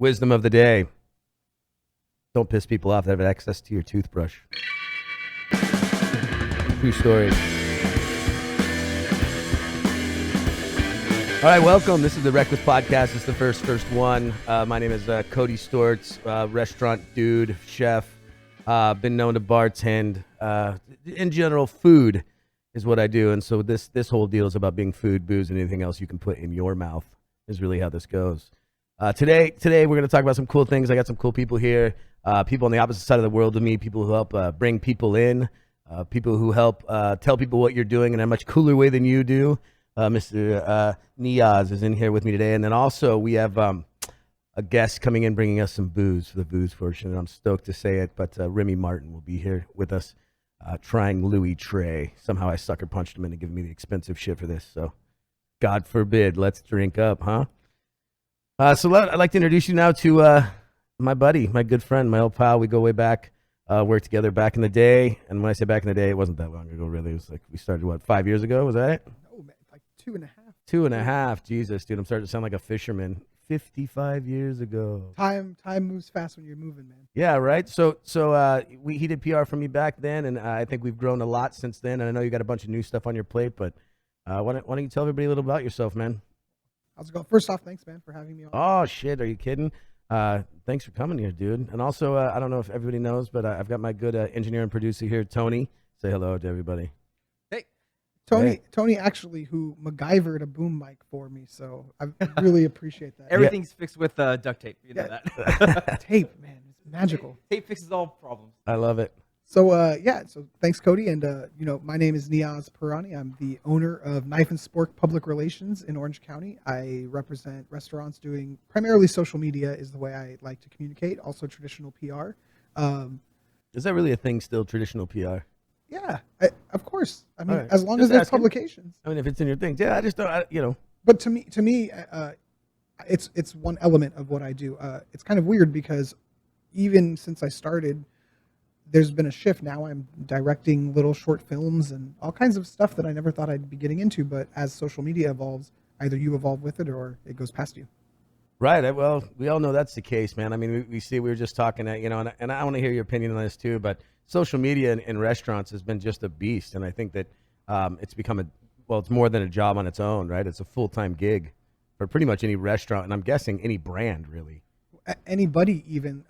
Wisdom of the day. Don't piss people off that have access to your toothbrush. True story. All right, welcome. This is the Reckless Podcast. It's the first one. My name is Cody Storts, restaurant dude, chef. Been known to bartend. In general, food is what I do. And so this whole deal is about being food, booze, and anything else you can put in your mouth is really how this goes. Today we're going to talk about some cool things. I got some cool people here, people on the opposite side of the world of me, people who help bring people in, people who help tell people what you're doing in a much cooler way than you do. Mr. Niyaz is in here with me today. And then also we have a guest coming in bringing us some booze for the booze portion. And I'm stoked to say it, but Remy Martin will be here with us trying Louis XIII. Somehow I sucker punched him into giving me the expensive shit for this. So God forbid, let's drink up, huh? So I'd like to introduce you now to my buddy, my good friend, my old pal. We go way back, worked together back in the day. And when I say back in the day, it wasn't that long ago, really. It was like we started, 5 years ago? Was that it? No, man, like 2.5. 2.5. Jesus, dude, I'm starting to sound like a fisherman. 55 years ago. Time moves fast when you're moving, man. Yeah, right? So he did PR for me back then, and I think we've grown a lot since then. And I know you got a bunch of new stuff on your plate, but why don't you tell everybody a little about yourself, man? How's it going? First off, thanks, man, for having me on. Oh, shit. Are you kidding? Thanks for coming here, dude. And also, I don't know if everybody knows, but I've got my good engineer and producer here, Tony. Say hello to everybody. Hey. Hey. Tony actually, who MacGyvered a boom mic for me, so I really appreciate that. Everything's fixed with duct tape. You know that. Tape, man. It's magical. Tape fixes all problems. I love it. So, so thanks, Cody. And, my name is Niyaz Pirani. I'm the owner of Knife and Spork Public Relations in Orange County. I represent restaurants doing primarily social media is the way I like to communicate, also traditional PR. Is that really a thing still, traditional PR? Yeah, of course. I mean, Right. as long Just as there's asking. publications. I mean, if it's in your thing. Yeah, I just don't, But to me, it's one element of what I do. It's kind of weird because even since I started, there's been a shift. Now I'm directing little short films and all kinds of stuff that I never thought I'd be getting into. But as social media evolves, either you evolve with it or it goes past you. Right. Well, we all know that's the case, man. I mean, we were just talking at, and I want to hear your opinion on this too, but social media in restaurants has been just a beast. And I think that it's become it's more than a job on its own, right? It's a full-time gig for pretty much any restaurant. And I'm guessing any brand, really. Anybody even,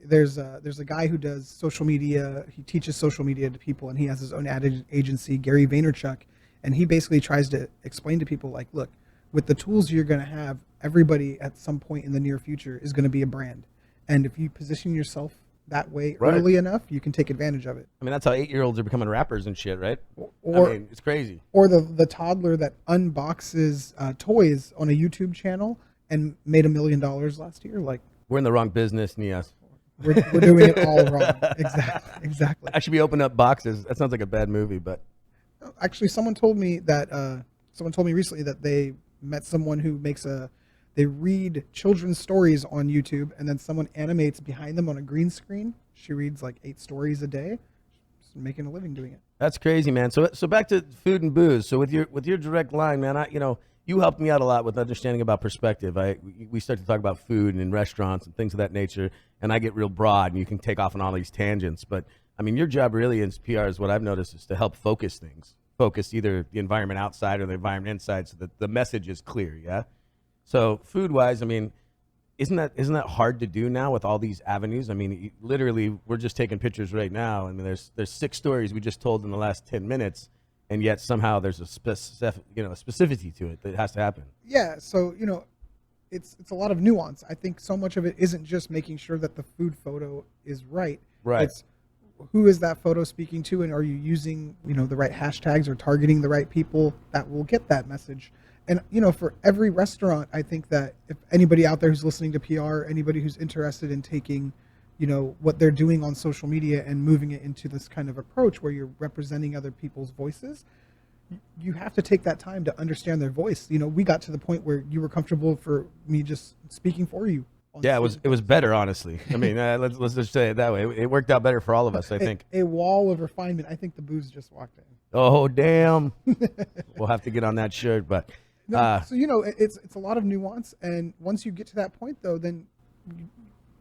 there's a guy who does social media. He teaches social media to people and he has his own ad agency, Gary Vaynerchuk. And he basically tries to explain to people like, look, with the tools you're going to have, everybody at some point in the near future is going to be a brand. And if you position yourself that way early enough, you can take advantage of it. I mean, that's how 8-year-olds are becoming rappers and shit, right? Or, I mean, it's crazy. Or the toddler that unboxes toys on a YouTube channel and made $1 million last year. Like, We're in the wrong business, Niyaz. we're doing it all wrong. Exactly. I should be opening up boxes. That sounds like a bad movie, but Actually, someone told me recently that they met someone who they read children's stories on YouTube and then someone animates behind them on a green screen. She reads like 8 stories a day. She's making a living doing it. that's crazy, man. So back to food and booze. So with your direct line, man, you helped me out a lot with understanding about perspective. We start to talk about food and in restaurants and things of that nature, and I get real broad, and you can take off on all these tangents. But I mean, your job really in PR is what I've noticed is to help focus things. Focus either the environment outside or the environment inside, so that the message is clear. Yeah. So food-wise, I mean, isn't that hard to do now with all these avenues? I mean, literally, we're just taking pictures right now. I mean, there's 6 stories we just told in the last 10 minutes. And yet somehow there's a specificity to it that has to happen. Yeah, so it's a lot of nuance. I think so much of it isn't just making sure that the food photo is right. Right. It's who is that photo speaking to, and are you using the right hashtags or targeting the right people that will get that message. And for every restaurant, I think that if anybody out there who's listening to PR, anybody who's interested in taking what they're doing on social media and moving it into this kind of approach where you're representing other people's voices, you have to take that time to understand their voice. We got to the point where you were comfortable for me just speaking for you. Yeah, it was better, honestly. I mean, let's just say it that way. It worked out better for all of us, I think. A wall of refinement. I think the booze just walked in. Oh, damn. We'll have to get on that shirt. But No, so it's a lot of nuance, and once you get to that point, though, then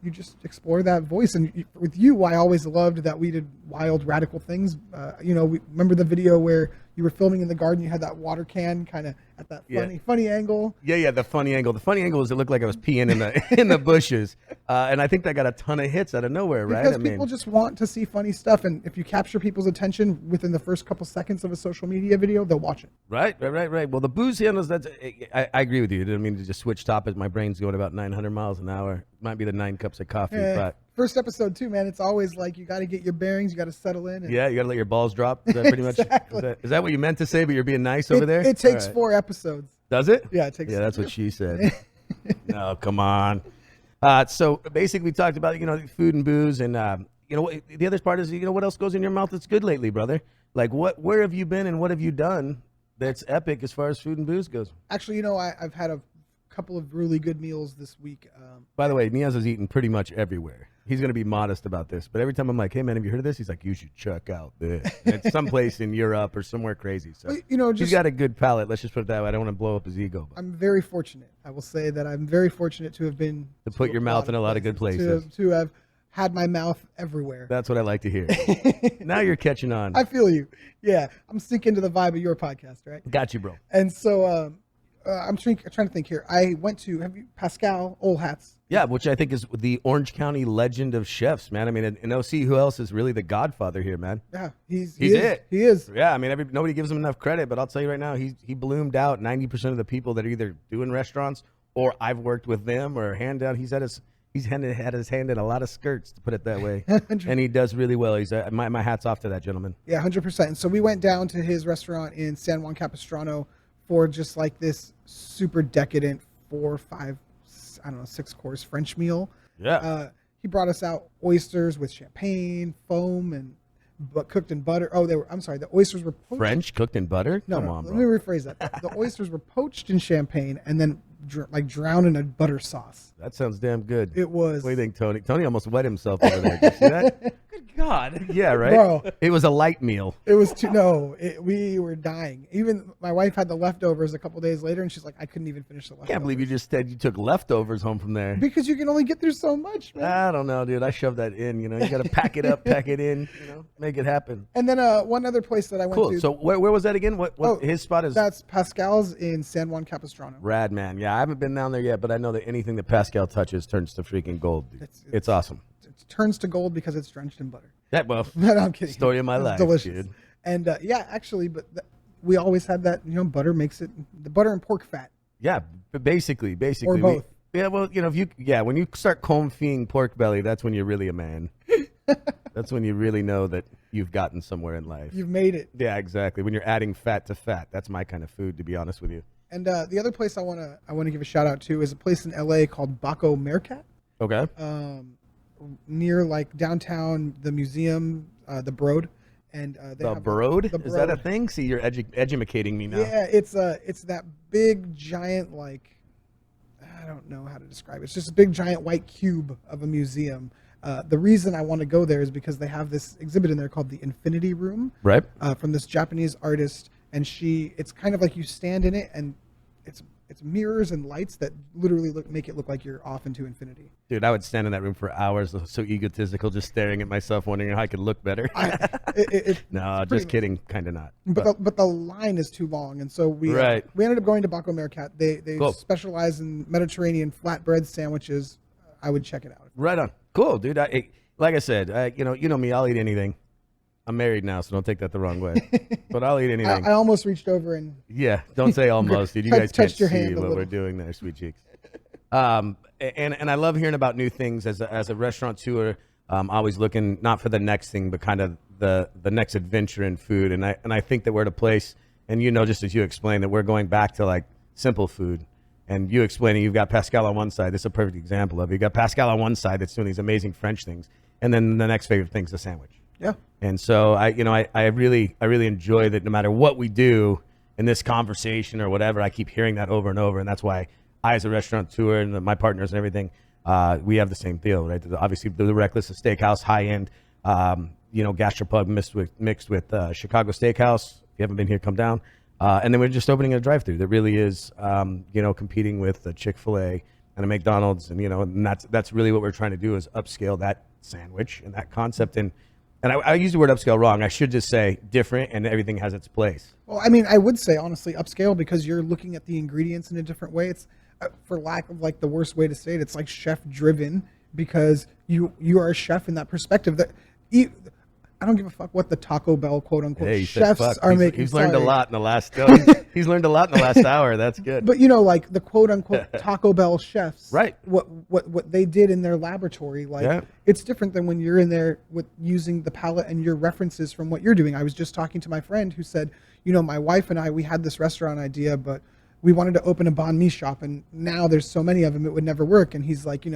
you just explore that voice. And with you, I always loved that we did wild, radical things. We remember the video where you were filming in the garden. You had that water can kind of at that funny angle. Yeah, the funny angle. The funny angle is it looked like I was peeing in the bushes, and I think that got a ton of hits out of nowhere, right? Because people just want to see funny stuff, and if you capture people's attention within the first couple seconds of a social media video, they'll watch it. Right. Well, the booze handles. I agree with you. I didn't mean to just switch topics. My brain's going about 900 miles an hour. Might be the 9 cups of coffee, but. First episode too, man. It's always like you got to get your bearings, you got to settle in. Yeah, you got to let your balls drop. Is that pretty Exactly. much? Is that what you meant to say? But you're being nice over there. It takes 4 episodes. Does it? Yeah, it takes. Yeah, that's what she said. No, come on. So basically, we talked about food and booze, and the other part is what else goes in your mouth that's good lately, brother? Like where have you been and what have you done that's epic as far as food and booze goes? Actually, I've had a couple of really good meals this week. By the way, Niyaz has eaten pretty much everywhere. He's going to be modest about this, but every time I'm like, hey, man, have you heard of this? He's like, you should check out this. It's someplace in Europe or somewhere crazy. So he's got a good palate. Let's just put it that way. I don't want to blow up his ego. But. I'm very fortunate. I will say that I'm very fortunate to have been to put your mouth in a lot of good places. To have had my mouth everywhere. That's what I like to hear. Now you're catching on. I feel you. Yeah, I'm sinking into the vibe of your podcast, right? Got you, bro. And so I'm trying to think here. I went to Pascal Old Hats. Yeah, which I think is the Orange County legend of chefs, man. I mean, in OC, who else is really the godfather here, man? Yeah, he's it. He is. Yeah, I mean, nobody gives him enough credit, but I'll tell you right now, he bloomed out 90% of the people that are either doing restaurants or I've worked with them or hand down. He's had his hand in a lot of skirts, to put it that way, and he does really well. He's my hat's off to that gentleman. Yeah, 100%. And so we went down to his restaurant in San Juan Capistrano for just like this super decadent 4 or 5, 6-course French meal. Yeah. He brought us out oysters with champagne, foam, but cooked in butter. Oh, the oysters were poached. French cooked in butter? No, Come on, bro. Let me rephrase that. The oysters were poached in champagne and then drowned in a butter sauce. That sounds damn good. It was. What do you think, Tony? Tony almost wet himself over there. Did you see that? Good God. Yeah, right? Bro. It was a light meal. It was we were dying. Even my wife had the leftovers a couple days later, and she's like, I couldn't even finish the leftovers. Can't believe you just said you took leftovers home from there. Because you can only get through so much, man. I don't know, dude. I shoved that in. You got to pack it up, pack it in, make it happen. And then one other place that I went to. Cool. So where was that again? What his spot is? That's Pascal's in San Juan Capistrano. Rad, man. Yeah, I haven't been down there yet, but I know that anything that Pascal touches turns to freaking gold. Dude. It's awesome. It turns to gold because it's drenched in butter. Yeah, well, no, I'm kidding. Story of my life, delicious. Dude. And actually, but we always had that. Butter makes it the butter and pork fat. Yeah, basically, or both. When you start comb-feeing pork belly, that's when you're really a man. That's when you really know that you've gotten somewhere in life. You've made it. Yeah, exactly. When you're adding fat to fat, that's my kind of food, to be honest with you. And the other place I want to give a shout out to is a place in LA called Baco Meerkat. Okay. Near like downtown, the museum, the Broad, and the Broad. The Is that a thing? See, you're educating me now. Yeah, it's that big giant, like, I don't know how to describe it. It's just a big giant white cube of a museum. The reason I want to go there is because they have this exhibit in there called the Infinity Room, right? From this Japanese artist, and it's kind of like you stand in it, and it's mirrors and lights that literally make it look like you're off into infinity. Dude, I would stand in that room for hours, so egistical, just staring at myself, wondering how I could look better. No, just kidding, kind of not. But the line is too long, and so we ended up going to Baco Meerkat. They cool. specialize in Mediterranean flatbread sandwiches. I would check it out. Right on. Cool, dude. Like I said, you know me. I'll eat anything. I'm married now, so don't take that the wrong way. But I'll eat anything. I almost reached over and... Yeah, don't say almost, dude. You guys can't your see hand what we're doing there, sweet cheeks. And I love hearing about new things as a restaurateur. Always looking not for the next thing, but kind of the next adventure in food. And I think that we're at a place, and just as you explained, that we're going back to like simple food. And you explaining you've got Pascal on one side. This is a perfect example of it. You got Pascal on one side that's doing these amazing French things, and then the next favorite thing is the sandwich. Yeah. And so I really enjoy that no matter what we do in this conversation or whatever, I keep hearing that over and over. And that's why I, as a restaurateur and my partners and everything, we have the same feel, right? Obviously the Reckless, a steakhouse, high end, gastropub mixed with Chicago steakhouse. If you haven't been here, come down. And then we're just opening a drive-through that really is, competing with a Chick-fil-A and a McDonald's, and that's really what we're trying to do is upscale that sandwich and that concept. And I use the word upscale wrong. I should just say different, and everything has its place. Well, I mean, I would say honestly upscale because you're looking at the ingredients in a different way. It's for lack of like the worst way to say it, it's like chef driven because you are a chef in that perspective. That I don't give a fuck what the Taco Bell quote unquote chefs are making. He's learned a lot in the last. He's learned a lot in the last hour. That's good. But like the quote unquote Taco Bell chefs, right? What they did in their laboratory, it's different than when you're in there with using the palate and your references from what you're doing. I was just talking to my friend who said, my wife and I, we had this restaurant idea, but we wanted to open a banh mi shop, and now there's so many of them, it would never work. And he's like,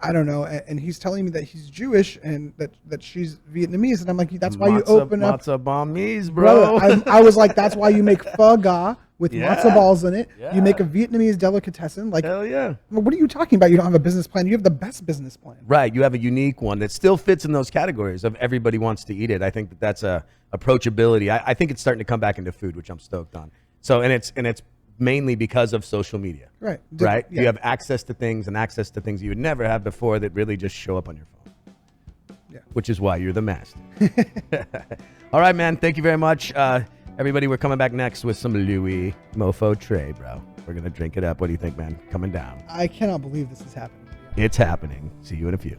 I don't know. And he's telling me that he's Jewish and that she's Vietnamese. And I'm like, that's why you open up. Matzah banh mi's, bro. I was like, that's why you make pho ga with matzo balls in it. Yeah. You make a Vietnamese delicatessen. Like, hell yeah. What are you talking about? You don't have a business plan. You have the best business plan. Right. You have a unique one that still fits in those categories of everybody wants to eat it. I think that's a approachability. I think it's starting to come back into food, which I'm stoked on. So, and it's mainly because of social media. Right. Right? Yeah. You have access to things you would never have before that really just show up on your phone. Yeah. Which is why you're the master. All right, man. Thank you very much. Everybody, we're coming back next with some Louis Mofo Trey, bro. We're going to drink it up. What do you think, man? Coming down. I cannot believe this is happening. It's happening. See you in a few.